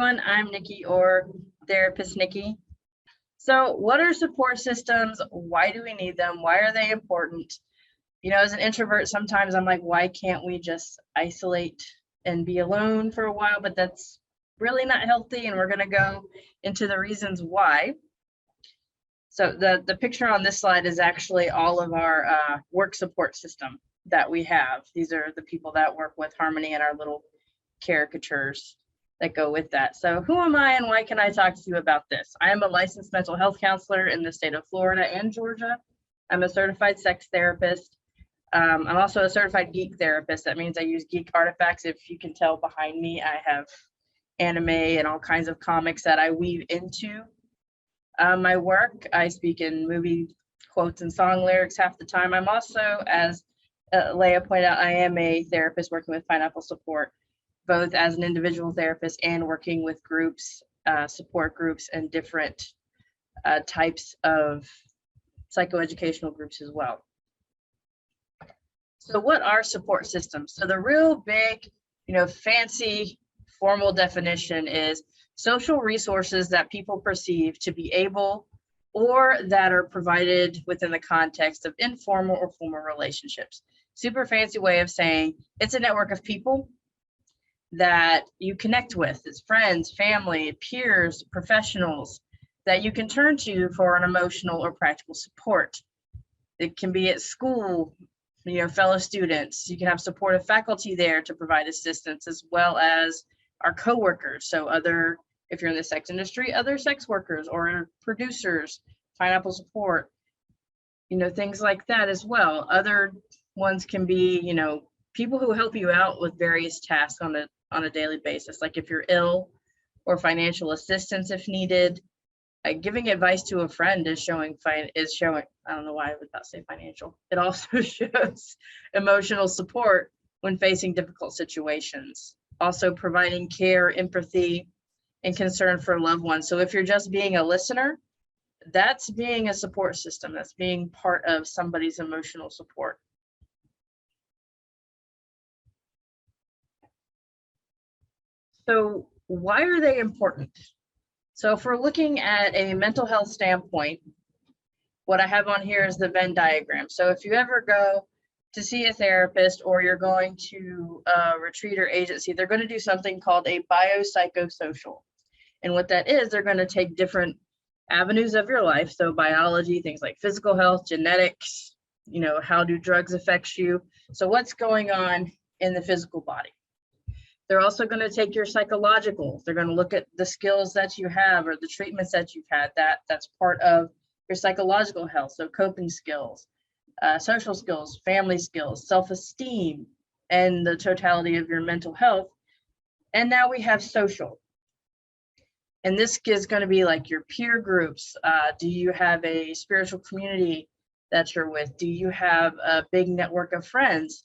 everyone. I'm Nicki, or Therapist Nicki. So what are support systems? Why do we need them? Why are they important? You know, as an introvert, sometimes I'm like, why can't we just isolate and be alone for a while? But that's really not healthy, and we're going to go into the reasons why. So the picture on this slide is actually all of our work support system that we have. These are the people that work with Harmony and our little caricatures that go with that. So who am I and why can I talk to you about this? I am a licensed mental health counselor in the state of Florida and Georgia. I'm a certified sex therapist. I'm also a certified geek therapist. That means I use geek artifacts. If you can tell behind me, I have anime and all kinds of comics that I weave into my work. I speak in movie quotes and song lyrics half the time. I'm also, as Leah pointed out, I am a therapist working with Pineapple Support, both as an individual therapist and working with groups, support groups, and different types of psychoeducational groups as well. So what are support systems? So the real big, fancy formal definition is social resources that people perceive to be able or that are provided within the context of informal or formal relationships. Super fancy way of saying it's a network of people that you connect with. It's friends, family, peers, professionals that you can turn to for an emotional or practical support. It can be at school, fellow students. You can have supportive faculty there to provide assistance, as well as our coworkers. So if you're in the sex industry, other sex workers or producers, Pineapple Support, things like that as well. Other ones can be, people who help you out with various tasks on a daily basis, like if you're ill, or financial assistance if needed. Giving advice to a friend is showing, I don't know why I would not say financial. It also shows emotional support when facing difficult situations. Also providing care, empathy, and concern for loved ones. So if you're just being a listener, that's being a support system. That's being part of somebody's emotional support. So why are they important? So if we're looking at a mental health standpoint, what I have on here is the Venn diagram. So if you ever go to see a therapist or you're going to a retreat or agency, they're going to do something called a biopsychosocial. And what that is, they're going to take different avenues of your life. So biology, things like physical health, genetics, how do drugs affect you? So what's going on in the physical body? They're also going to take your psychological. They're going to look at the skills that you have or the treatments that you've had. That's part of your psychological health. So coping skills, social skills, family skills, self-esteem, and the totality of your mental health. And now we have social. And this is going to be like your peer groups. Do you have a spiritual community that you're with? Do you have a big network of friends?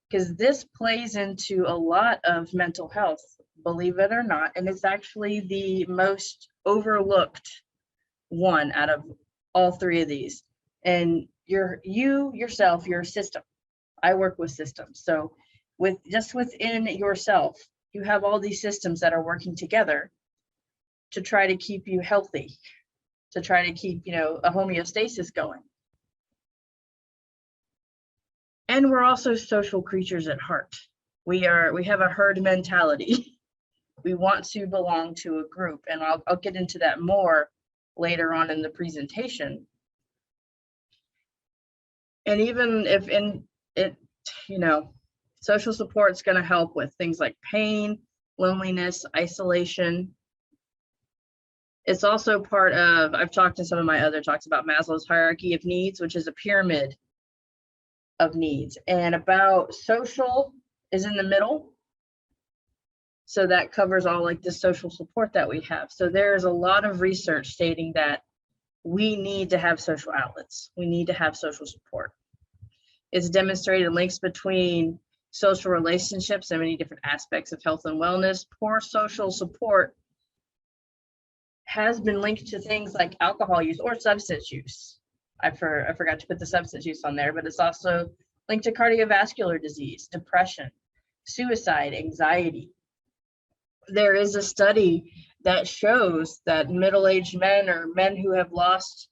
Because this plays into a lot of mental health, believe it or not, and it's actually the most overlooked one out of all three of these. And you yourself, your system. I work with systems. So within yourself, you have all these systems that are working together to try to keep you healthy, to try to keep, a homeostasis going. And we're also social creatures at heart. We have a herd mentality. We want to belong to a group, and I'll get into that more later on in the presentation. And even if social support is going to help with things like pain, loneliness, isolation. It's also part of, I've talked in some of my other talks about Maslow's hierarchy of needs, which is a pyramid of needs, and about social is in the middle. So that covers all like the social support that we have. So there's a lot of research stating that we need to have social outlets. We need to have social support. It's demonstrated links between social relationships and many different aspects of health and wellness. Poor social support has been linked to things like alcohol use or substance use. I forgot to put the substance use on there, but it's also linked to cardiovascular disease, depression, suicide, anxiety. There is a study that shows that middle-aged men or men who have lost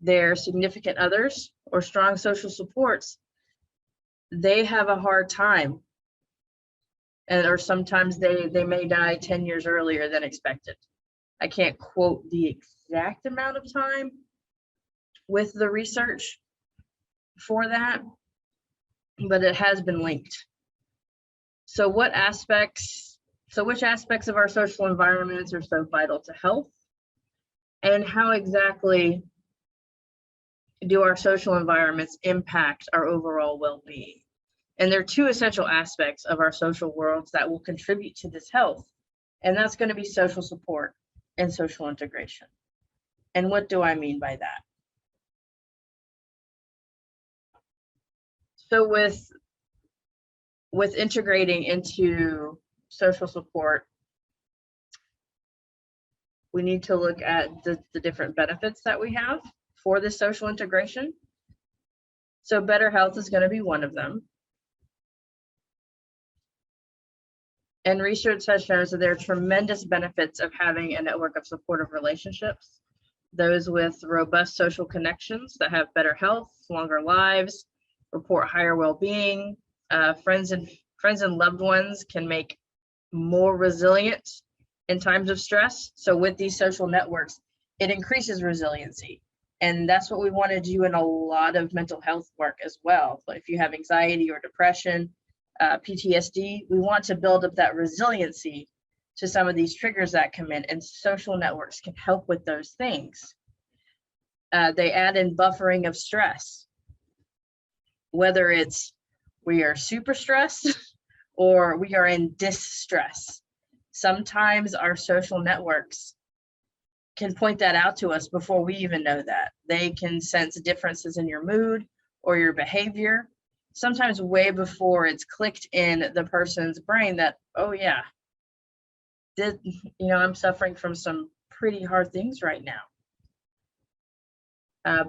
their significant others or strong social supports, they have a hard time, or sometimes they may die 10 years earlier than expected. I can't quote the exact amount of time with the research for that, but it has been linked. So which aspects of our social environments are so vital to health, and how exactly do our social environments impact our overall well-being? And there are two essential aspects of our social worlds that will contribute to this health, and that's going to be social support and social integration. And what do I mean by that? So with integrating into social support, we need to look at the different benefits that we have for this social integration. So better health is going to be one of them. And research has shown that there are tremendous benefits of having a network of supportive relationships. Those with robust social connections that have better health, longer lives, report higher well-being. Friends and loved ones can make more resilient in times of stress. So with these social networks, it increases resiliency. And that's what we want to do in a lot of mental health work as well. But if you have anxiety or depression, PTSD, we want to build up that resiliency to some of these triggers that come in, and social networks can help with those things. They add in buffering of stress, whether it's we are super stressed or we are in distress. Sometimes our social networks can point that out to us before we even know that. They can sense differences in your mood or your behavior, sometimes way before it's clicked in the person's brain that, oh yeah, I'm suffering from some pretty hard things right now.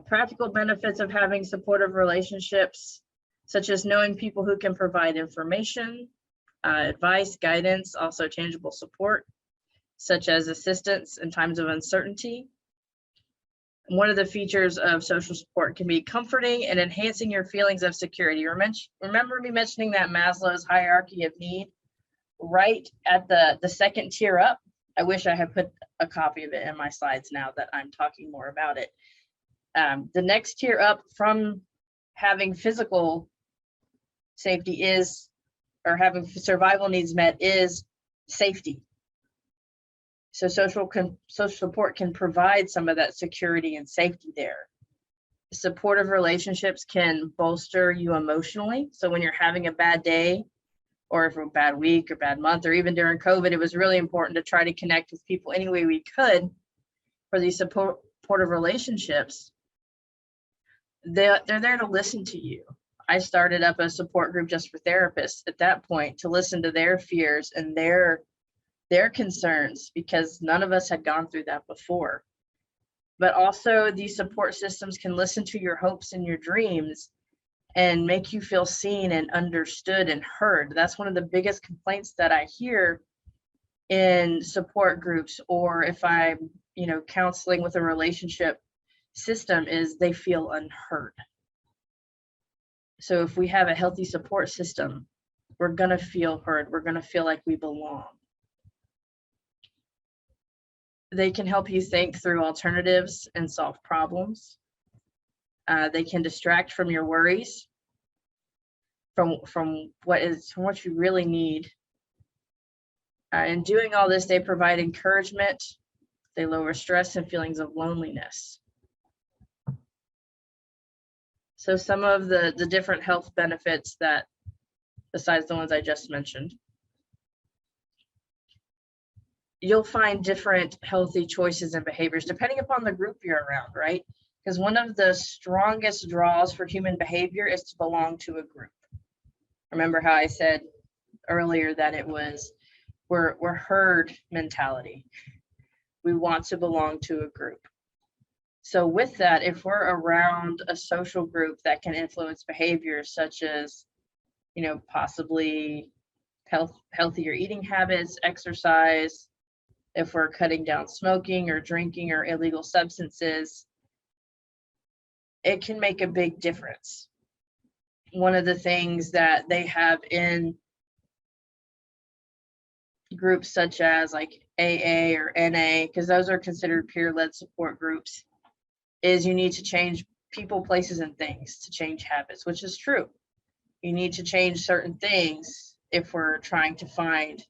Practical benefits of having supportive relationships, such as knowing people who can provide information, advice, guidance, also tangible support, such as assistance in times of uncertainty. One of the features of social support can be comforting and enhancing your feelings of security. Remember me mentioning that Maslow's hierarchy of need? Right at the second tier up. I wish I had put a copy of it in my slides now that I'm talking more about it. The next tier up from having physical safety or having survival needs met is safety. So social support can provide some of that security and safety there. Supportive relationships can bolster you emotionally. So when you're having a bad day, or if a bad week or bad month, or even during COVID, it was really important to try to connect with people any way we could for these supportive relationships. They're there to listen to you. I started up a support group just for therapists at that point to listen to their fears and their concerns, because none of us had gone through that before. But also these support systems can listen to your hopes and your dreams and make you feel seen and understood and heard. That's one of the biggest complaints that I hear in support groups, or if I'm, counseling with a relationship system, is they feel unheard. So if we have a healthy support system, we're gonna feel heard. We're gonna feel like we belong. They can help you think through alternatives and solve problems. They can distract from your worries, from what you really need. In doing all this, they provide encouragement. They lower stress and feelings of loneliness. So some of the different health benefits that, besides the ones I just mentioned, you'll find different healthy choices and behaviors depending upon the group you're around, right? Because one of the strongest draws for human behavior is to belong to a group. Remember how I said earlier that it was, we're herd mentality. We want to belong to a group. So with that, if we're around a social group that can influence behaviors such as, possibly healthier eating habits, exercise, if we're cutting down smoking or drinking or illegal substances, it can make a big difference. One of the things that they have in groups such as like AA or NA, because those are considered peer-led support groups, is you need to change people, places, and things to change habits, which is true. You need to change certain things if we're trying to find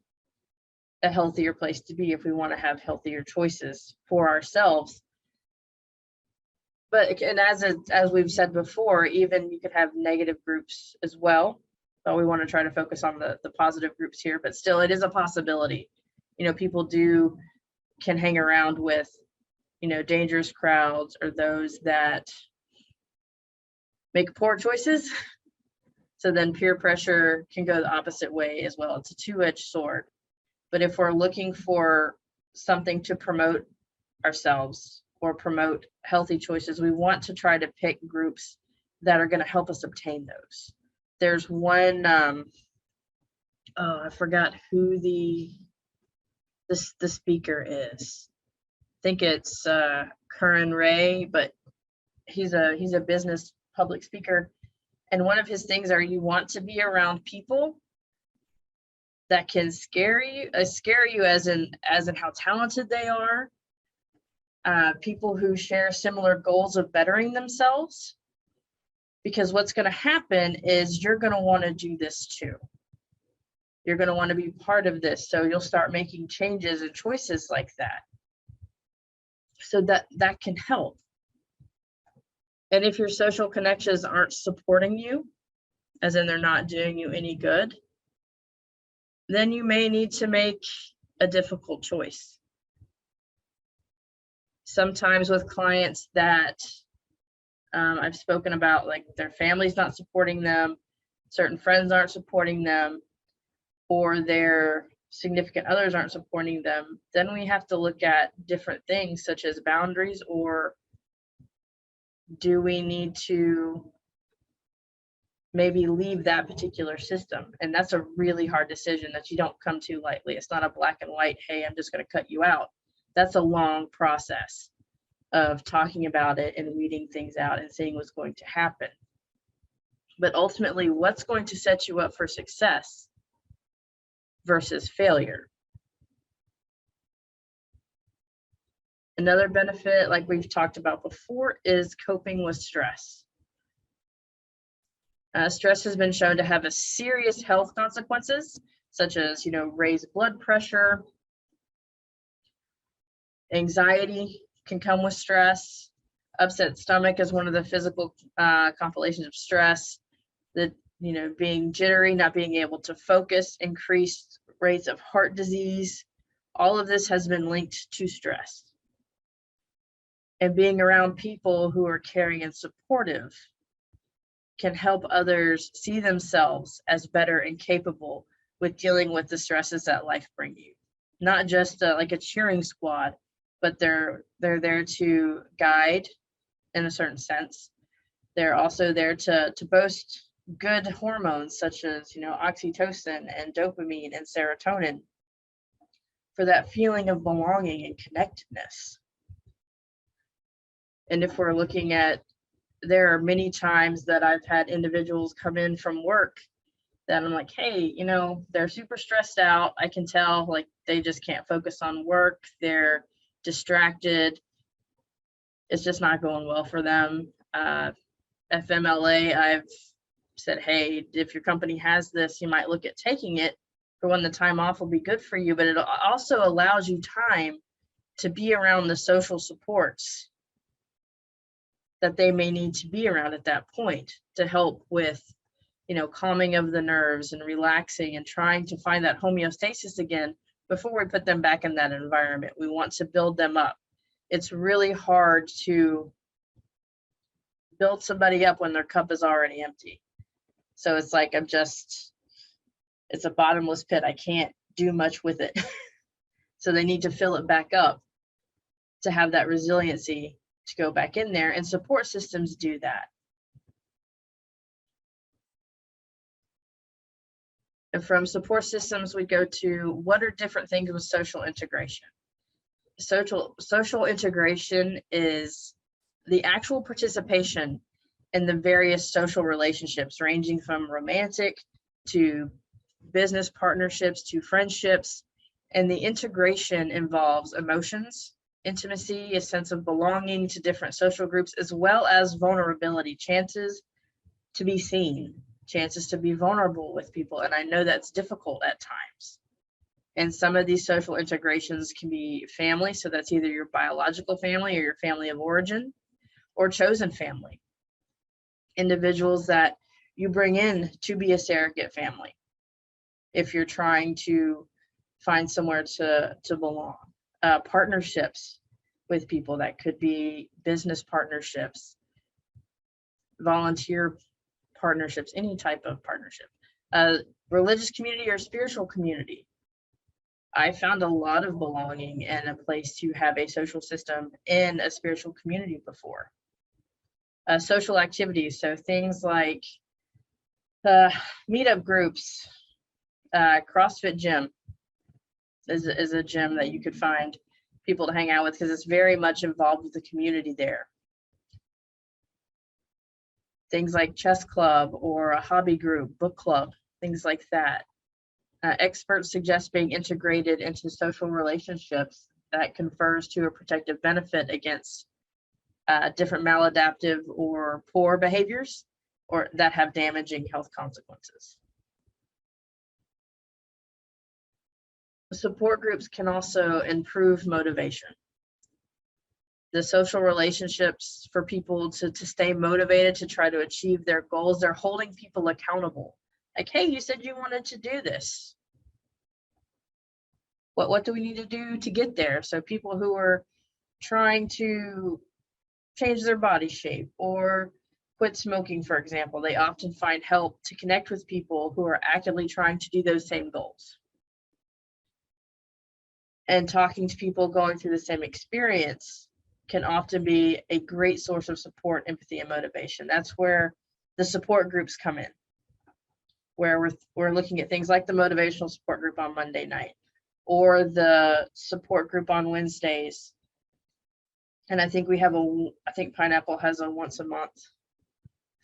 a healthier place to be, if we want to have healthier choices for ourselves. But and as we've said before, even you could have negative groups as well. But we want to try to focus on the positive groups here, but still it is a possibility. You know, people can hang around with, you know, dangerous crowds or those that make poor choices. So then peer pressure can go the opposite way as well. It's a two-edged sword. But if we're looking for something to promote ourselves or promote healthy choices, we want to try to pick groups that are going to help us obtain those. There's one, I forgot who the speaker is. I think it's Curran Ray, but he's a business public speaker. And one of his things are you want to be around people that can scare you as in how talented they are, people who share similar goals of bettering themselves, because what's going to happen is you're going to want to do this too. You're going to want to be part of this, so you'll start making changes and choices like that. So that can help. And if your social connections aren't supporting you, as in they're not doing you any good, then you may need to make a difficult choice. Sometimes with clients that I've spoken about, like their family's not supporting them, certain friends aren't supporting them, or their significant others aren't supporting them, then we have to look at different things such as boundaries, or do we need to maybe leave that particular system? And that's a really hard decision that you don't come to lightly. It's not a black and white, hey, I'm just going to cut you out. That's a long process of talking about it and weeding things out and seeing what's going to happen. But ultimately, what's going to set you up for success versus failure? Another benefit, like we've talked about before, is coping with stress. Stress has been shown to have a serious health consequences, such as, you know, raised blood pressure. Anxiety can come with stress. Upset stomach is one of the physical compilations of stress. That, you know, being jittery, not being able to focus, increased rates of heart disease. All of this has been linked to stress. And being around people who are caring and supportive can help others see themselves as better and capable with dealing with the stresses that life brings you. Not just like a cheering squad, but they're there to guide in a certain sense. They're also there to boast good hormones such as, you know, oxytocin and dopamine and serotonin for that feeling of belonging and connectedness. And if we're looking at, there are many times that I've had individuals come in from work that I'm like, hey, you know, they're super stressed out. I can tell, like, they just can't focus on work. They're distracted. It's just not going well for them. FMLA, I've said, hey, if your company has this, you might look at taking it for when the time off will be good for you, but it also allows you time to be around the social supports that they may need to be around at that point to help with, you know, calming of the nerves and relaxing and trying to find that homeostasis again before we put them back in that environment. We want to build them up. It's really hard to build somebody up when their cup is already empty. So it's like, it's a bottomless pit. I can't do much with it. So they need to fill it back up to have that resiliency to go back in there, and support systems do that. And from support systems, we go to what are different things with social integration. social integration is the actual participation in the various social relationships, ranging from romantic to business partnerships to friendships. And the integration involves emotions, intimacy, a sense of belonging to different social groups, as well as vulnerability, chances to be seen, chances to be vulnerable with people. And I know that's difficult at times. And some of these social integrations can be family, so that's either your biological family or your family of origin, or chosen family, individuals that you bring in to be a surrogate family if you're trying to find somewhere to belong. Partnerships with people, that could be business partnerships, volunteer partnerships, any type of partnership, religious community or spiritual community. I found a lot of belonging and a place to have a social system in a spiritual community before. Social activities, so things like meetup groups, CrossFit gym is a gym that you could find people to hang out with because it's very much involved with the community there. Things like chess club or a hobby group, book club, things like that. Experts suggest being integrated into social relationships that confers to a protective benefit against different maladaptive or poor behaviors or that have damaging health consequences. Support groups can also improve motivation. The social relationships for people to stay motivated to try to achieve their goals, they're holding people accountable. Like, hey, you said you wanted to do this. What do we need to do to get there? So people who are trying to change their body shape or quit smoking, for example, they often find help to connect with people who are actively trying to do those same goals. And talking to people going through the same experience can often be a great source of support, empathy, and motivation. That's where the support groups come in, where we're looking at things like the motivational support group on Monday night or the support group on Wednesdays. And I think I think Pineapple has a once a month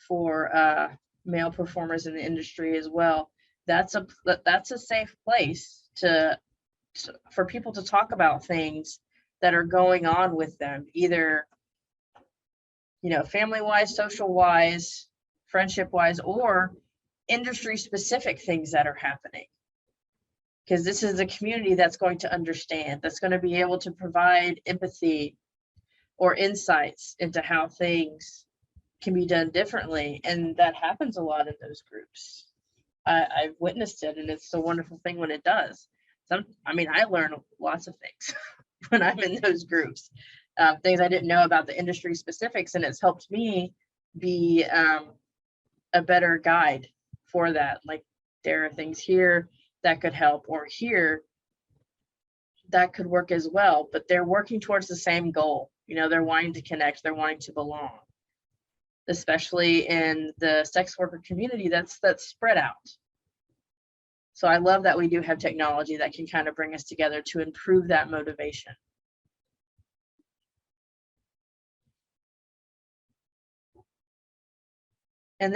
for male performers in the industry as well. That's a safe place for people to talk about things that are going on with them, either, family-wise, social-wise, friendship-wise, or industry-specific things that are happening. Because this is a community that's going to understand, that's going to be able to provide empathy or insights into how things can be done differently. And that happens a lot in those groups. I've witnessed it, and it's a wonderful thing when it does. I learn lots of things when I'm in those groups, things I didn't know about the industry specifics, and it's helped me be a better guide for that. Like, there are things here that could help, or here that could work as well, but they're working towards the same goal. They're wanting to connect, they're wanting to belong, especially in the sex worker community that's spread out. So I love that we do have technology that can kind of bring us together to improve that motivation. And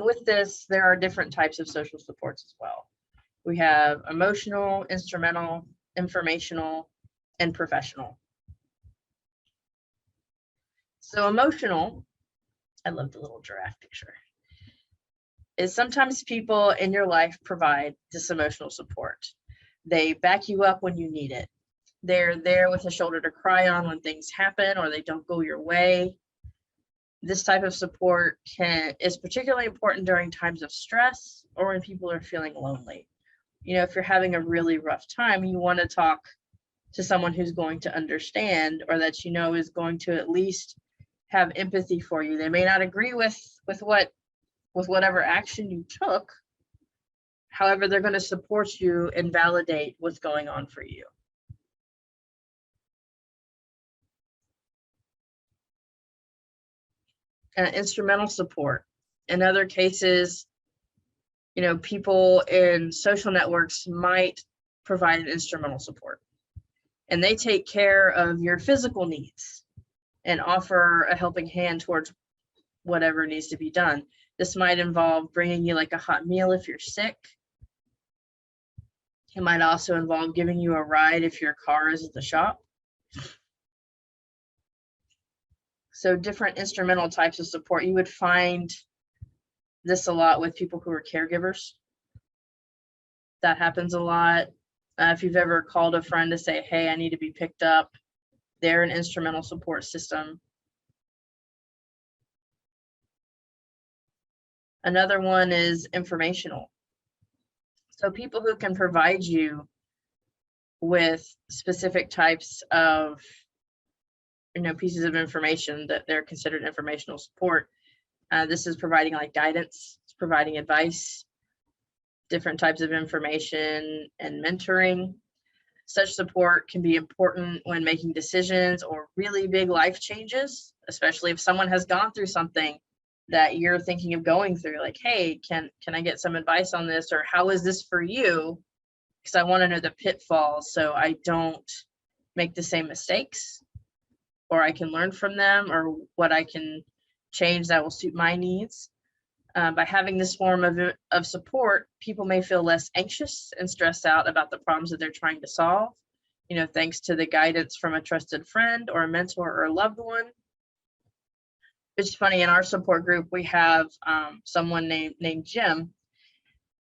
with this, there are different types of social supports as well. We have emotional, instrumental, informational, and professional. So emotional, I love the little giraffe picture, is sometimes people in your life provide this emotional support. They back you up when you need it. They're there with a shoulder to cry on when things happen or they don't go your way. This type of support is particularly important during times of stress or when people are feeling lonely. If you're having a really rough time, you want to talk to someone who's going to understand, or that is going to at least have empathy for you. They may not agree with whatever action you took. However, they're going to support you and validate what's going on for you. Instrumental support. In other cases, people in social networks might provide an instrumental support. and they take care of your physical needs and offer a helping hand towards whatever needs to be done. This might involve bringing you like a hot meal if you're sick. It might also involve giving you a ride if your car is at the shop. So different instrumental types of support. You would find this a lot with people who are caregivers. That happens a lot. If you've ever called a friend to say, hey, I need to be picked up, they're an instrumental support system. Another one is informational. So people who can provide you with specific types of pieces of information that they're considered informational support. This is providing like guidance, it's providing advice, different types of information and mentoring. Such support can be important when making decisions or really big life changes, especially if someone has gone through something that you're thinking of going through, like, hey, can I get some advice on this? Or how is this for you? Because I want to know the pitfalls so I don't make the same mistakes, or I can learn from them, or what I can change that will suit my needs. By having this form of support, people may feel less anxious and stressed out about the problems that they're trying to solve, thanks to the guidance from a trusted friend or a mentor or a loved one. It's funny, in our support group, we have someone named Jim,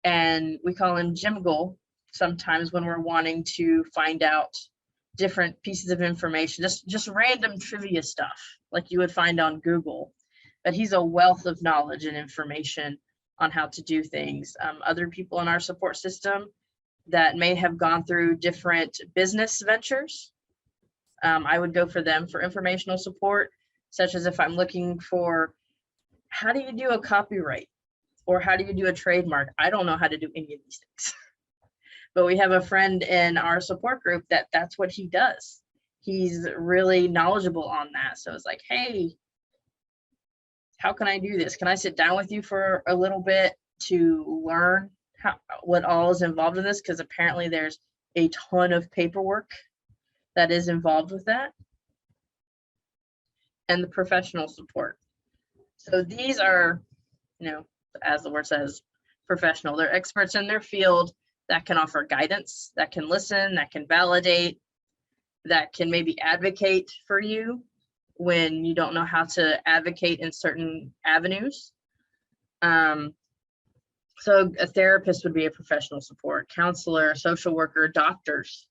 and we call him Jim Goal sometimes when we're wanting to find out different pieces of information, just random trivia stuff like you would find on Google. But he's a wealth of knowledge and information on how to do things. Other people in our support system that may have gone through different business ventures, I would go for them for informational support, such as if I'm looking for, how do you do a copyright? Or how do you do a trademark? I don't know how to do any of these things. But we have a friend in our support group that's what he does. He's really knowledgeable on that. So it's like, hey, how can I do this? Can I sit down with you for a little bit to learn what all is involved in this? Because apparently there's a ton of paperwork that is involved with that. And the professional support. So these are, as the word says, professional. They're experts in their field that can offer guidance, that can listen, that can validate, that can maybe advocate for you when you don't know how to advocate in certain avenues. So a therapist would be a professional support. Counselor, social worker, doctors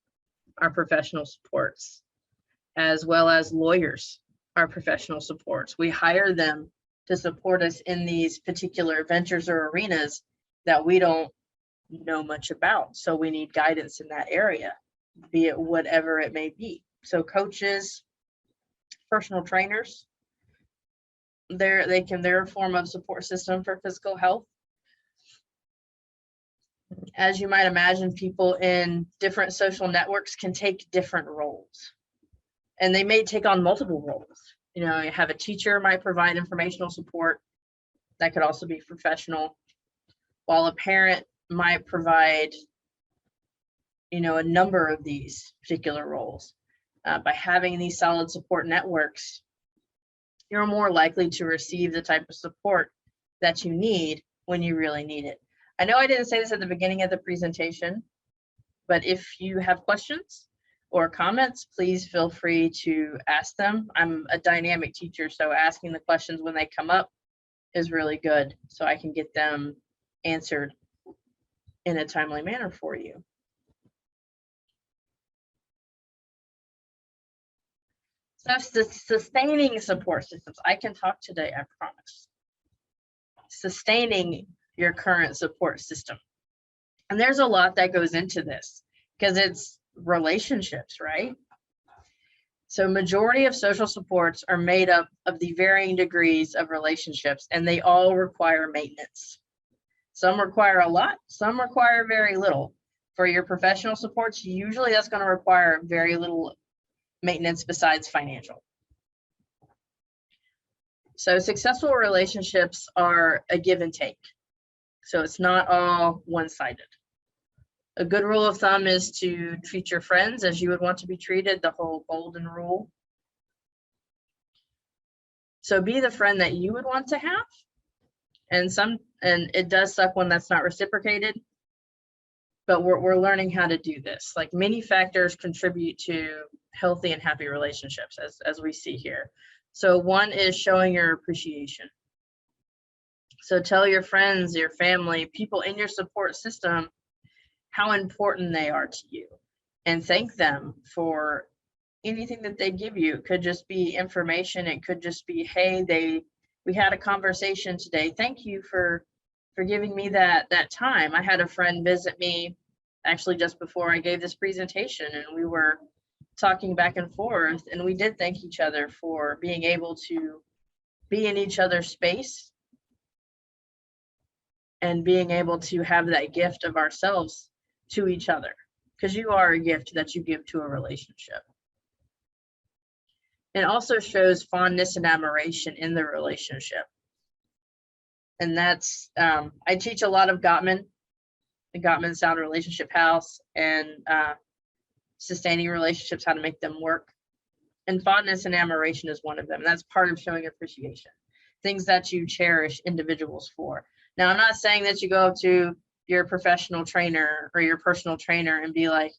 are professional supports, as well as lawyers are professional supports. We hire them to support us in these particular ventures or arenas that we don't know much about. So we need guidance in that area, be it whatever it may be. So coaches, personal trainers, they're a form of support system for physical health. As you might imagine, people in different social networks can take different roles, and they may take on multiple roles. You have a teacher might provide informational support. That could also be professional, while a parent might provide, a number of these particular roles. By having these solid support networks, you're more likely to receive the type of support that you need when you really need it. I know I didn't say this at the beginning of the presentation, but if you have questions or comments, please feel free to ask them. I'm a dynamic teacher, so asking the questions when they come up is really good, so I can get them answered in a timely manner for you. So sustaining support systems. I can talk today, I promise. Sustaining your current support system. And there's a lot that goes into this because it's relationships, right? So majority of social supports are made up of the varying degrees of relationships, and they all require maintenance. Some require a lot, some require very little. For your professional supports, usually that's going to require very little maintenance besides financial. So successful relationships are a give and take. So it's not all one-sided. A good rule of thumb is to treat your friends as you would want to be treated, the whole golden rule. So be the friend that you would want to have. And it does suck when that's not reciprocated, but we're learning how to do this. Like, many factors contribute to healthy and happy relationships, as we see here. So one is showing your appreciation. So tell your friends, your family, people in your support system how important they are to you, and thank them for anything that they give you. It could just be information. It could just be, hey, we had a conversation today. Thank you for giving me that time. I had a friend visit me actually just before I gave this presentation, and we were talking back and forth, and we did thank each other for being able to be in each other's space and being able to have that gift of ourselves to each other, because you are a gift that you give to a relationship. It also shows fondness and admiration in the relationship. And that's, I teach a lot of Gottman, the Gottman Sound Relationship House, and sustaining relationships, how to make them work. And fondness and admiration is one of them. And that's part of showing appreciation, things that you cherish individuals for. Now, I'm not saying that you go up to your professional trainer or your personal trainer and be like,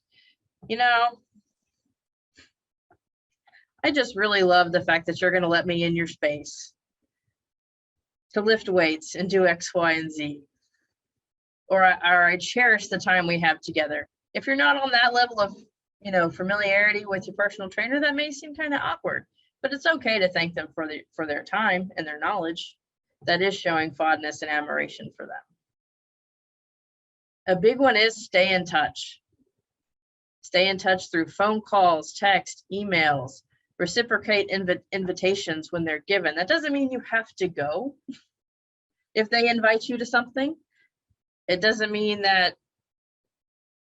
you know, I just really love the fact that you're going to let me in your space to lift weights and do X, Y, and Z. Or I cherish the time we have together. If you're not on that level of, familiarity with your personal trainer, that may seem kind of awkward, but it's okay to thank them for their time and their knowledge. That is showing fondness and admiration for them. A big one is stay in touch. Stay in touch through phone calls, text, emails, reciprocate invitations when they're given. That doesn't mean you have to go. If they invite you to something, it doesn't mean that,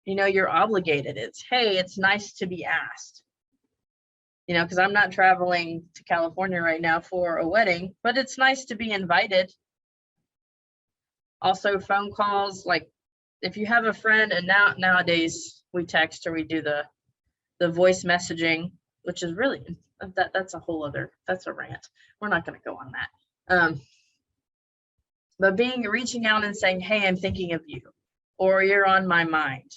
you're obligated. It's, hey, it's nice to be asked. Because I'm not traveling to California right now for a wedding, but it's nice to be invited. Also, phone calls, like if you have a friend, and nowadays we text or we do the voice messaging, which is really, that's a rant. We're not going to go on that. But reaching out and saying, hey, I'm thinking of you, or you're on my mind.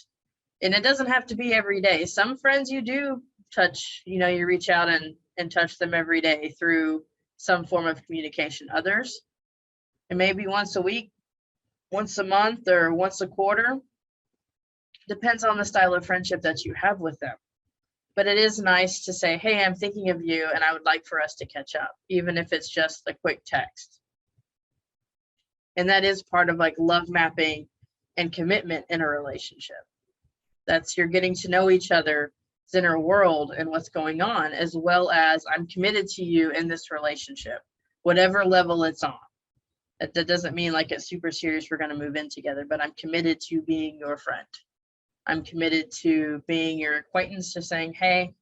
And it doesn't have to be every day. Some friends you do touch, you reach out and touch them every day through some form of communication. Others, it may be once a week, once a month, or once a quarter. Depends on the style of friendship that you have with them. But it is nice to say, hey, I'm thinking of you and I would like for us to catch up, even if it's just a quick text. And that is part of like love mapping and commitment in a relationship. That's, you're getting to know each other's inner world and what's going on, as well as I'm committed to you in this relationship, whatever level it's on. That doesn't mean like it's super serious, we're going to move in together, but I'm committed to being your friend. I'm committed to being your acquaintance, to saying, hey,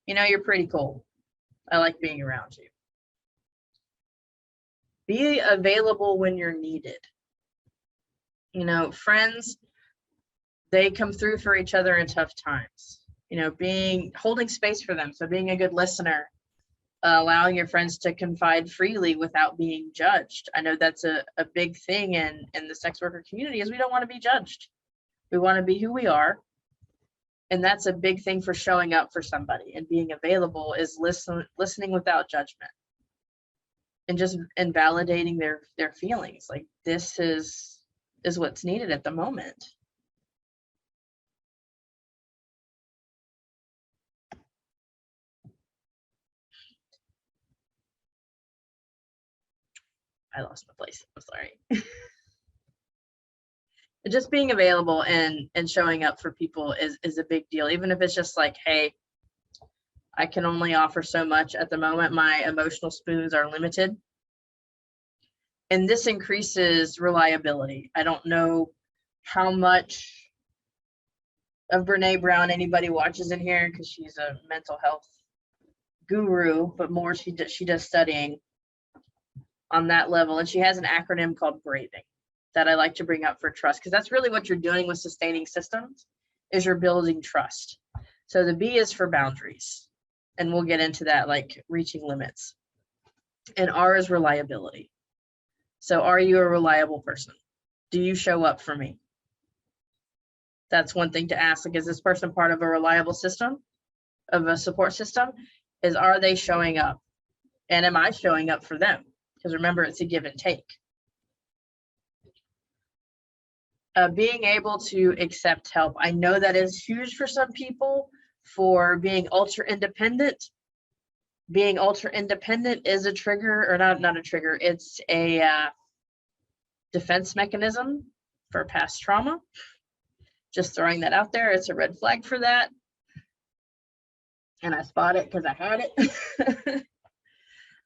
you're pretty cool. I like being around you. Be available when you're needed. Friends, they come through for each other in tough times. Holding space for them. So being a good listener, allowing your friends to confide freely without being judged. I know that's a big thing in the sex worker community, is we don't want to be judged. We want to be who we are. And that's a big thing for showing up for somebody and being available, is listening without judgment. And just validating their feelings. Like, this is what's needed at the moment. I lost my place. I'm sorry. Just being available and showing up for people is a big deal. Even if it's just like, hey, I can only offer so much at the moment. My emotional spoons are limited. And this increases reliability. I don't know how much of Brene Brown anybody watches in here, because she's a mental health guru, but more she does studying on that level. And she has an acronym called BRAVING. that I like to bring up for trust, because that's really what you're doing with sustaining systems, is you're building trust. So the B is for boundaries, and we'll get into that, like reaching limits. And R is reliability. So are you a reliable person? Do you show up for me? That's one thing to ask. Like, is this person part of a reliable system, of a support system? Is, are they showing up? And am I showing up for them? Because remember, it's a give and take. Being able to accept help. I know that is huge for some people, for being ultra independent. Being ultra independent is a trigger, or not a trigger, it's a defense mechanism for past trauma. Just throwing that out there, it's a red flag for that. And I spot it because I had it.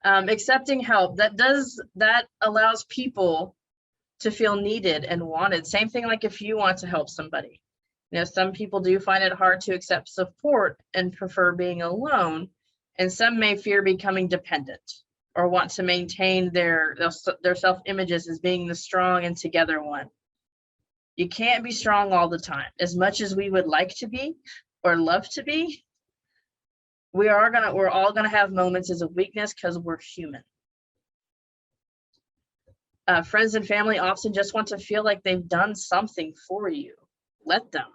Accepting help, that allows people to feel needed and wanted. Same thing like if you want to help somebody. You know, some people do find it hard to accept support and prefer being alone, and some may fear becoming dependent or want to maintain their self-images as being the strong and together one. You can't be strong all the time. As much as we would like to be or love to be, we're all gonna have moments as a weakness because we're human. Friends and family often just want to feel like they've done something for you. Let them,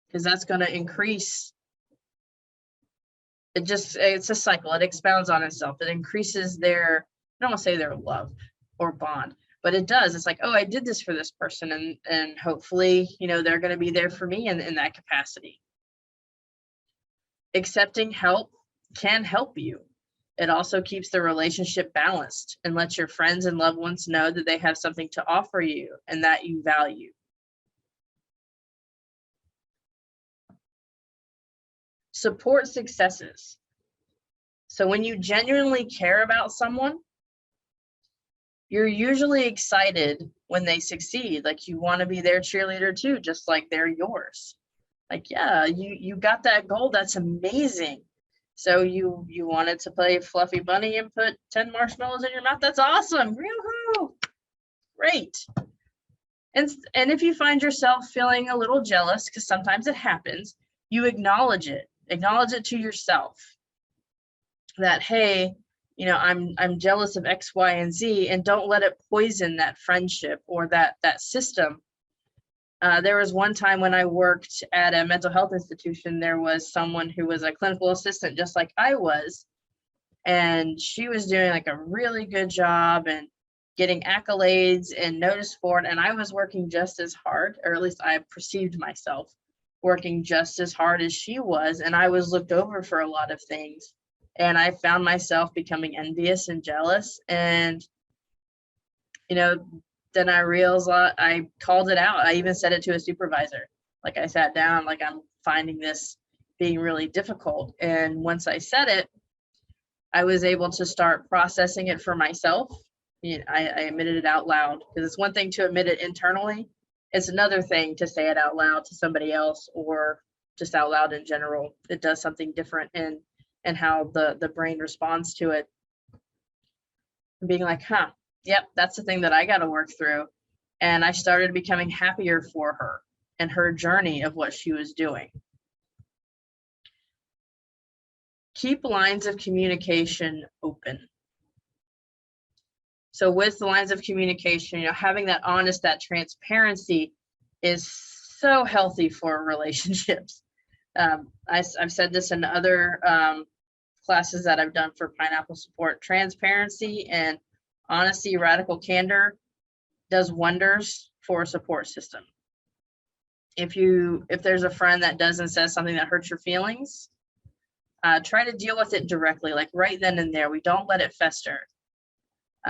because that's going to increase. It's a cycle. It expounds on itself. It increases their, I don't want to say their love or bond, but it does. It's like, oh, I did this for this person, and hopefully, you know, they're going to be there for me in that capacity. Accepting help can help you. It also keeps the relationship balanced and lets your friends and loved ones know that they have something to offer you and that you value. Support successes. So when you genuinely care about someone, you're usually excited when they succeed. Like, you want to be their cheerleader too, just like they're yours. Like, yeah, you got that goal. That's amazing. So you wanted to play Fluffy Bunny and put 10 marshmallows in your mouth? That's awesome. Woohoo! Great. And if you find yourself feeling a little jealous, because sometimes it happens, you acknowledge it. Acknowledge it to yourself. That, hey, you know, I'm jealous of X, Y, and Z, and don't let it poison that friendship or that system. There was one time when I worked at a mental health institution, there was someone who was a clinical assistant just like I was, and she was doing like a really good job and getting accolades and noticed for it, and I was working just as hard, or at least I perceived myself working just as hard as she was, and I was looked over for a lot of things, and I found myself becoming envious and jealous. And you know, then I realized, I called it out. I even said it to a supervisor. Like, I sat down, like, I'm finding this being really difficult. And once I said it, I was able to start processing it for myself. You know, I admitted it out loud, because it's one thing to admit it internally. It's another thing to say it out loud to somebody else, or just out loud in general. It does something different in how the brain responds to it. Being like, huh, yep, that's the thing that I got to work through. And I started becoming happier for her and her journey of what she was doing. Keep lines of communication open. So with the lines of communication, you know, having that honest, that transparency is so healthy for relationships. I've said this in other classes that I've done for Pineapple Support. Transparency and honesty, radical candor does wonders for a support system. If there's a friend that does and says something that hurts your feelings, try to deal with it directly, like right then and there. We don't let it fester.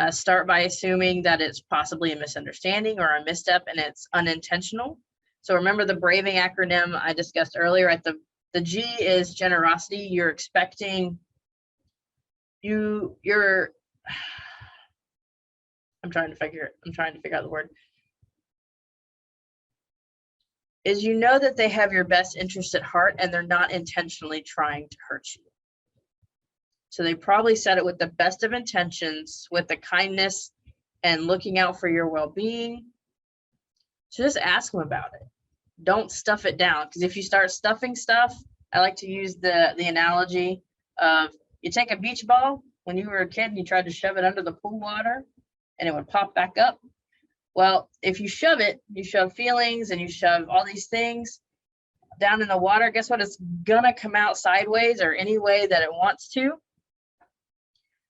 Start by assuming that it's possibly a misunderstanding or a misstep and it's unintentional. So remember the braving acronym I discussed earlier. At the G is generosity. You're expecting, you're I'm trying to figure out the word. Is, you know that they have your best interest at heart and they're not intentionally trying to hurt you. So they probably said it with the best of intentions, with the kindness and looking out for your well-being. So just ask them about it. Don't stuff it down, because if you start stuffing stuff, I like to use the analogy of, you take a beach ball when you were a kid and you tried to shove it under the pool water and it would pop back up. Well, if you shove it, you shove feelings and you shove all these things down in the water, guess what? It's gonna come out sideways or any way that it wants to,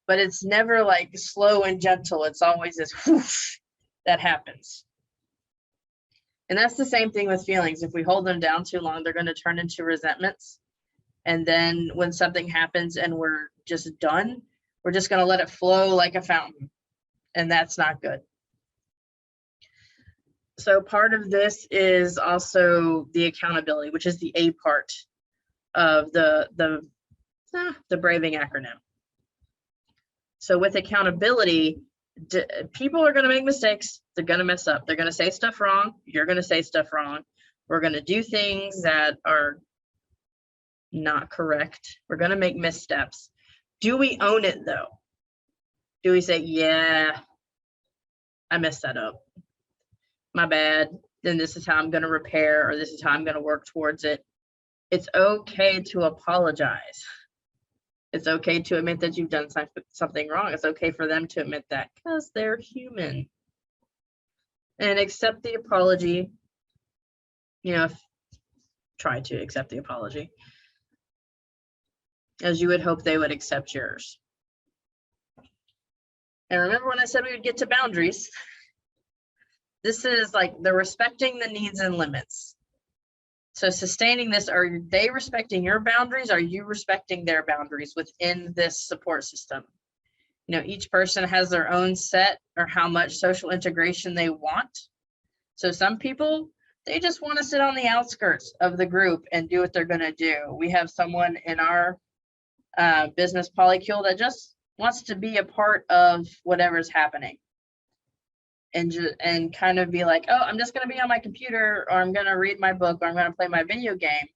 but it's never like slow and gentle. It's always this whoosh that happens. And that's the same thing with feelings. If we hold them down too long, they're going to turn into resentments. And then when something happens and we're just done, we're just going to let it flow like a fountain. And that's not good. So part of this is also the accountability, which is the A part of the braving acronym. So with accountability, people are going to make mistakes. They're going to mess up. They're going to say stuff wrong. You're going to say stuff wrong. We're going to do things that are not correct. We're going to make missteps. Do we own it though? Do we say, yeah, I messed that up, my bad, then this is how I'm going to repair, or this is how I'm going to work towards it? It's okay to apologize. It's okay to admit that you've done something wrong. It's okay for them to admit that, because they're human. And accept the apology. Try to accept the apology, as you would hope they would accept yours. And remember when I said we would get to boundaries? This is like the respecting the needs and limits. So sustaining this, are they respecting your boundaries? Are you respecting their boundaries within this support system? Each person has their own set or how much social integration they want. So some people, they just want to sit on the outskirts of the group and do what they're going to do. We have someone in our business polycule that just wants to be a part of whatever's happening. And kind of be like, oh, I'm just going to be on my computer, or I'm going to read my book, or I'm going to play my video game.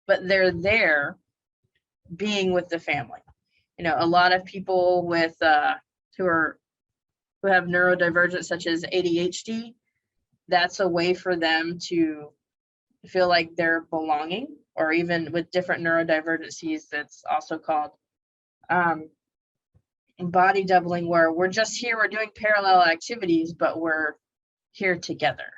But they're there being with the family. A lot of people with who have neurodivergence, such as ADHD, that's a way for them to feel like they're belonging, or even with different neurodivergencies, that's also called body doubling, where we're just here, we're doing parallel activities, but we're here together.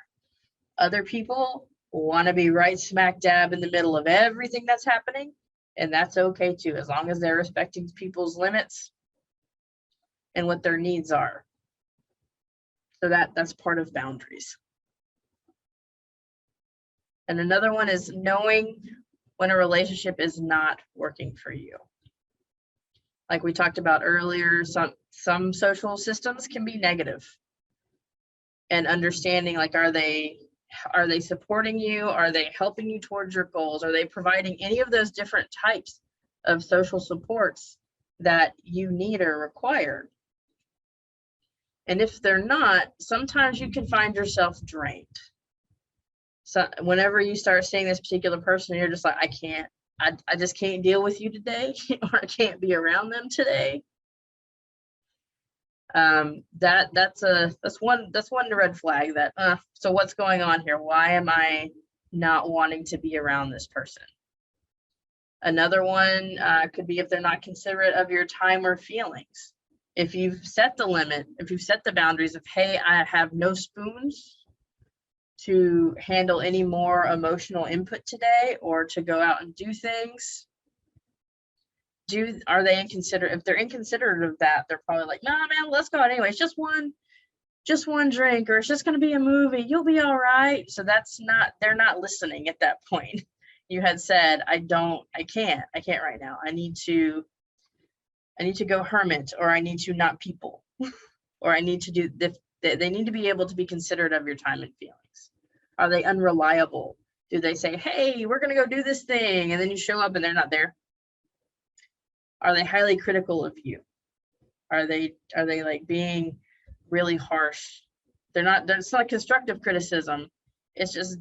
Other people want to be right smack dab in the middle of everything that's happening, and that's okay too, as long as they're respecting people's limits and what their needs are. So that's part of boundaries. And another one is knowing when a relationship is not working for you. Like we talked about earlier, some social systems can be negative. And understanding, like, are they supporting you? Are they helping you towards your goals? Are they providing any of those different types of social supports that you need or require? And if they're not, sometimes you can find yourself drained. So whenever you start seeing this particular person, you're just like, I just can't deal with you today, or I can't be around them today. That's one red flag. That so what's going on here? Why am I not wanting to be around this person? Another one could be if they're not considerate of your time or feelings. If you've set the limit, if you've set the boundaries of, hey, I have no spoons to handle any more emotional input today, or to go out and do things, are they inconsiderate? If they're inconsiderate of that, they're probably like, nah, man, let's go out anyway. It's just one drink, or it's just going to be a movie. You'll be all right. So they're not listening at that point. You had said, I can't right now. I need to go hermit, or I need to not people, or I need to do this. They need to be able to be considerate of your time and feelings. Are they unreliable? Do they say, hey, we're going to go do this thing, and then you show up and they're not there? Are they highly critical of you? Are they like being really harsh? It's not constructive criticism. It's just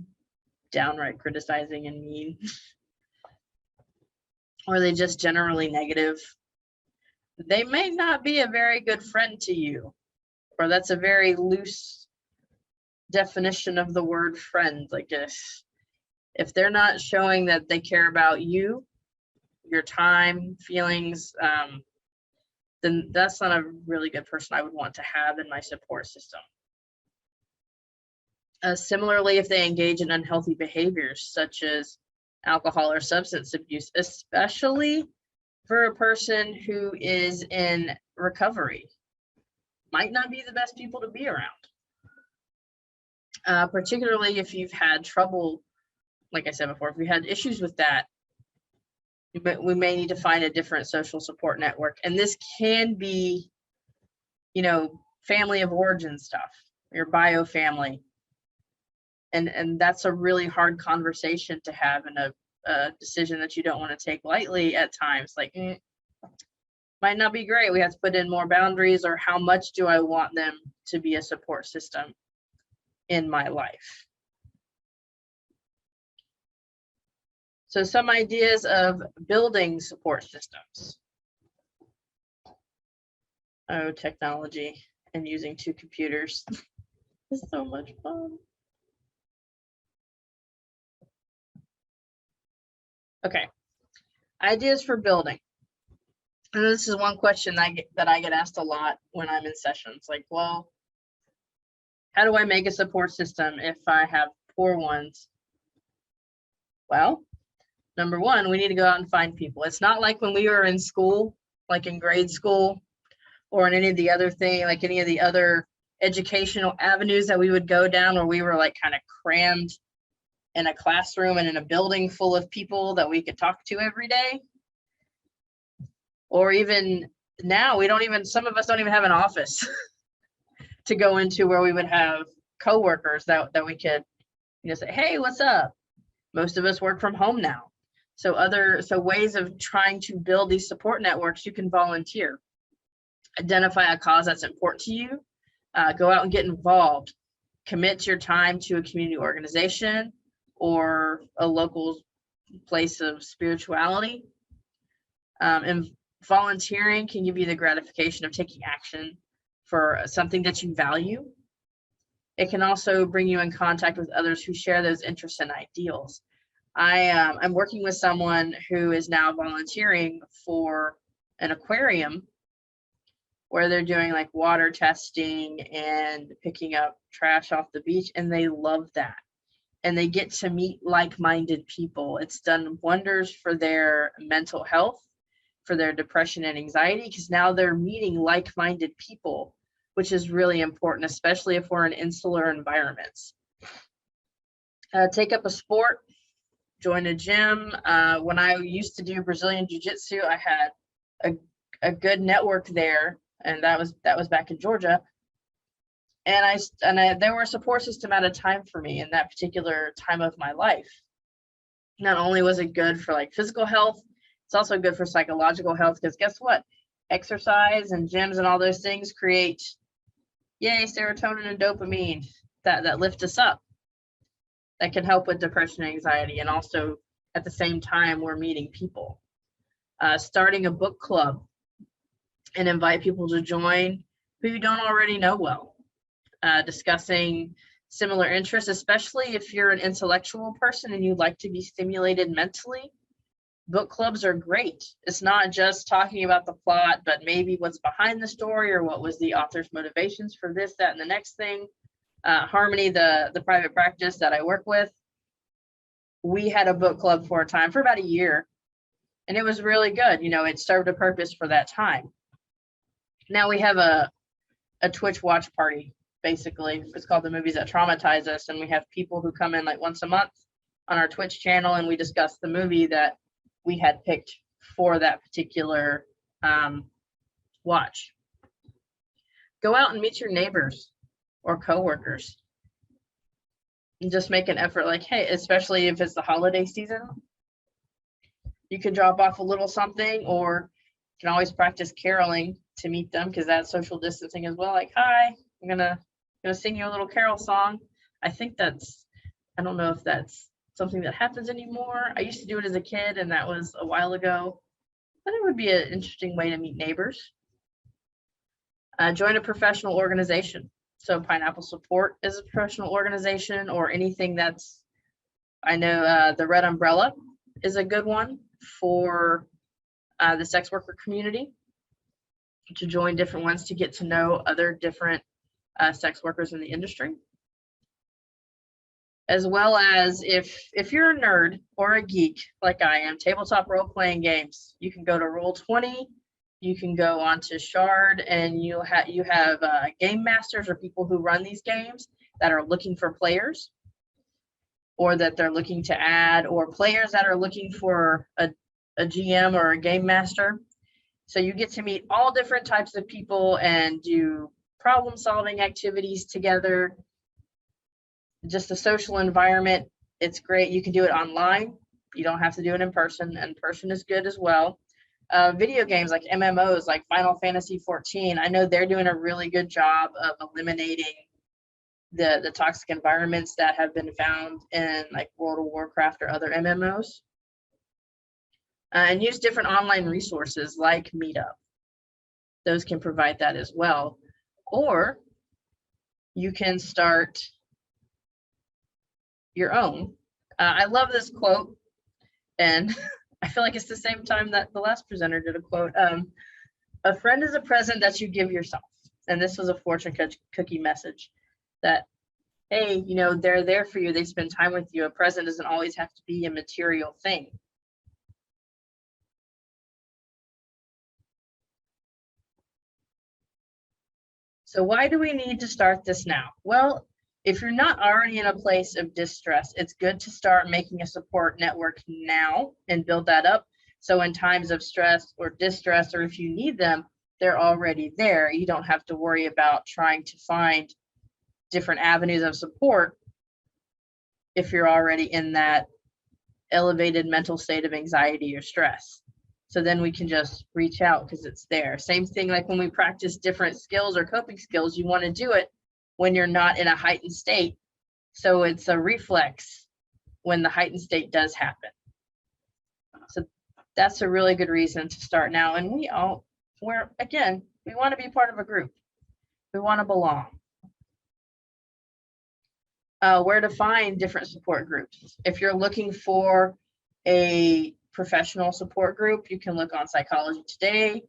downright criticizing and mean. Or are they just generally negative? They may not be a very good friend to you, or that's a very loose definition of the word friend. Like if they're not showing that they care about you, your time, feelings, then that's not a really good person I would want to have in my support system. Similarly, if they engage in unhealthy behaviors such as alcohol or substance abuse, especially for a person who is in recovery, might not be the best people to be around. Particularly if you've had trouble, like I said before, if you had issues with that, we may need to find a different social support network. And this can be, you know, family of origin stuff, your bio family. And that's a really hard conversation to have, and a decision that you don't want to take lightly at times. Like, might not be great. We have to put in more boundaries, or how much do I want them to be a support system in my life? So some ideas of building support systems. Oh, technology and using 2 computers. It's so much fun. Okay, ideas for building. And this is one question that I get asked a lot when I'm in sessions. Like, well, how do I make a support system if I have poor ones? Well, number one, we need to go out and find people. It's not like when we were in school, like in grade school, or in any of the other thing, like any of the other educational avenues that we would go down, where we were like kind of crammed in a classroom and in a building full of people that we could talk to every day. Or even now, some of us don't even have an office to go into where we would have coworkers that we could, you know, say, hey, what's up? Most of us work from home now. So ways of trying to build these support networks, you can volunteer. Identify a cause that's important to you. Go out and get involved. Commit your time to a community organization or a local place of spirituality. And volunteering can give you the gratification of taking action for something that you value. It can also bring you in contact with others who share those interests and ideals. I'm working with someone who is now volunteering for an aquarium where they're doing like water testing and picking up trash off the beach, and they love that. And they get to meet like-minded people. It's done wonders for their mental health, for their depression and anxiety, because now they're meeting like-minded people, which is really important, especially if we're in insular environments. Take up a sport, join a gym. When I used to do Brazilian Jiu-Jitsu, I had a good network there, and that was back in Georgia. And there were a support system at a time for me in that particular time of my life. Not only was it good for like physical health, it's also good for psychological health, because guess what? Exercise and gyms and all those things create, yay, serotonin and dopamine that lift us up. That can help with depression and anxiety. And also at the same time, we're meeting people. Starting a book club and invite people to join who you don't already know well. Discussing similar interests, especially if you're an intellectual person and you like to be stimulated mentally. Book clubs are great. It's not just talking about the plot, but maybe what's behind the story, or what was the author's motivations for this, that, and the next thing. Harmony, the private practice that I work with, we had a book club for a time, for about a year, and it was really good. You know, it served a purpose for that time. Now we have a Twitch watch party. Basically, it's called The Movies That Traumatize Us, and we have people who come in like once a month on our Twitch channel, and we discuss the movie that we had picked for that particular watch. Go out and meet your neighbors or coworkers, and just make an effort. Like, hey, especially if it's the holiday season, you could drop off a little something, or you can always practice caroling to meet them, because that's social distancing as well. Like, hi, I'm gonna sing you a little carol song. I don't know if that's something that happens anymore. I used to do it as a kid, and that was a while ago, but it would be an interesting way to meet neighbors. Join a professional organization. So Pineapple Support is a professional organization, or anything that's, I know the Red Umbrella is a good one for the sex worker community, to join different ones to get to know other different sex workers in the industry. As well as if you're a nerd or a geek like I am, tabletop role-playing games, you can go to Roll20, you can go onto Shard, and you have game masters or people who run these games that are looking for players, or that they're looking to add, or players that are looking for a GM or a game master. So you get to meet all different types of people and do problem-solving activities together. Just a social environment. It's great. You can do it online. You don't have to do it in person. In person is good as well. Video games like MMOs, like Final Fantasy 14. I know they're doing a really good job of eliminating the toxic environments that have been found in like World of Warcraft or other MMOs. And use different online resources like Meetup. Those can provide that as well. Or you can start your own. I love this quote, and I feel like it's the same time that the last presenter did a quote. A friend is a present that you give yourself. And this was a fortune cookie message that, hey, you know, they're there for you. They spend time with you. A present doesn't always have to be a material thing. So why do we need to start this now? Well, if you're not already in a place of distress, it's good to start making a support network now and build that up. So in times of stress or distress, or if you need them, they're already there. You don't have to worry about trying to find different avenues of support if you're already in that elevated mental state of anxiety or stress. So then we can just reach out because it's there. Same thing like when we practice different skills or coping skills, you want to do it when you're not in a heightened state. So it's a reflex when the heightened state does happen. So that's a really good reason to start now. And we want to be part of a group. We want to belong. Where to find different support groups. If you're looking for a professional support group, you can look on Psychology Today,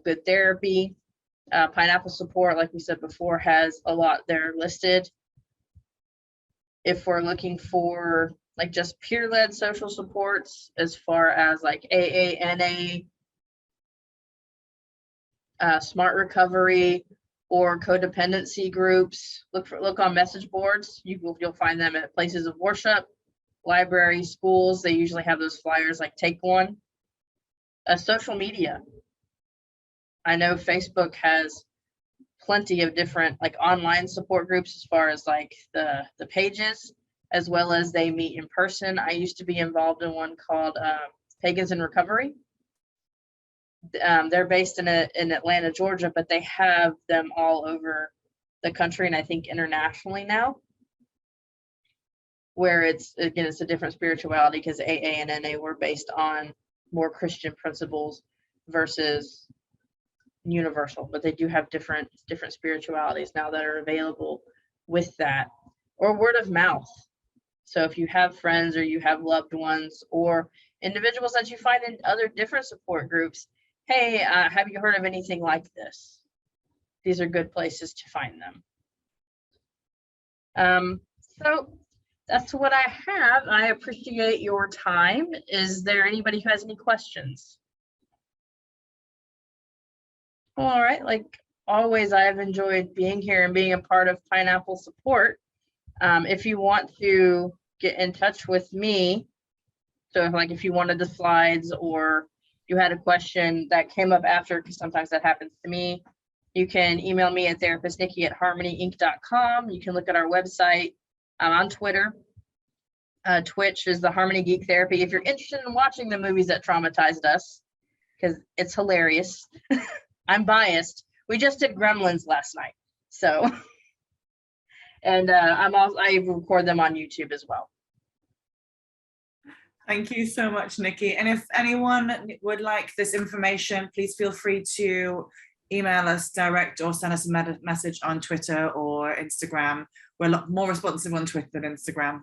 Good Therapy. Pineapple Support, like we said before, has a lot there listed. If we're looking for like just peer-led social supports, as far as like AA, NA, Smart Recovery, or codependency groups, look on message boards. You'll find them at places of worship, libraries, schools. They usually have those flyers like take one. Social media. I know Facebook has plenty of different like online support groups as far as like the pages, as well as they meet in person. I used to be involved in one called Pagans in Recovery. They're based in Atlanta, Georgia, but they have them all over the country, and I think internationally now, where it's a different spirituality, because AA and NA were based on more Christian principles versus universal, but they do have different spiritualities now that are available with that. Or word of mouth. So if you have friends or you have loved ones or individuals that you find in other different support groups, hey, have you heard of anything like this? These are good places to find them. So that's what I have. I appreciate your time. Is there anybody who has any questions? All right, like always, I've enjoyed being here and being a part of Pineapple Support. If you want to get in touch with me, so if you wanted the slides or you had a question that came up after, because sometimes that happens to me, you can email me at therapistnicki@harmonyinc.com. You can look at our website. I'm on Twitter. Twitch is the Harmony Geek Therapy. If you're interested in watching the movies that traumatized us, because it's hilarious. I'm biased. We just did Gremlins last night, so. And I record them on YouTube as well. Thank you so much, Nicki. And if anyone would like this information, please feel free to email us direct or send us a message on Twitter or Instagram. We're a lot more responsive on Twitter than Instagram,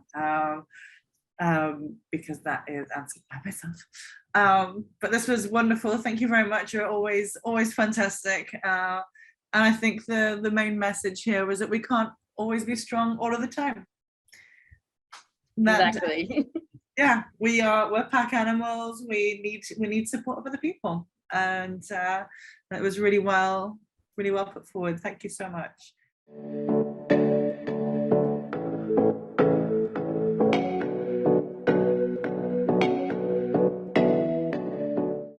because that is answered by myself. But this was wonderful. Thank you very much. You're always fantastic. And I think the main message here was that we can't always be strong all of the time. Exactly. Yeah, we're pack animals. We need support of other people, and it was really well put forward. Thank you so much.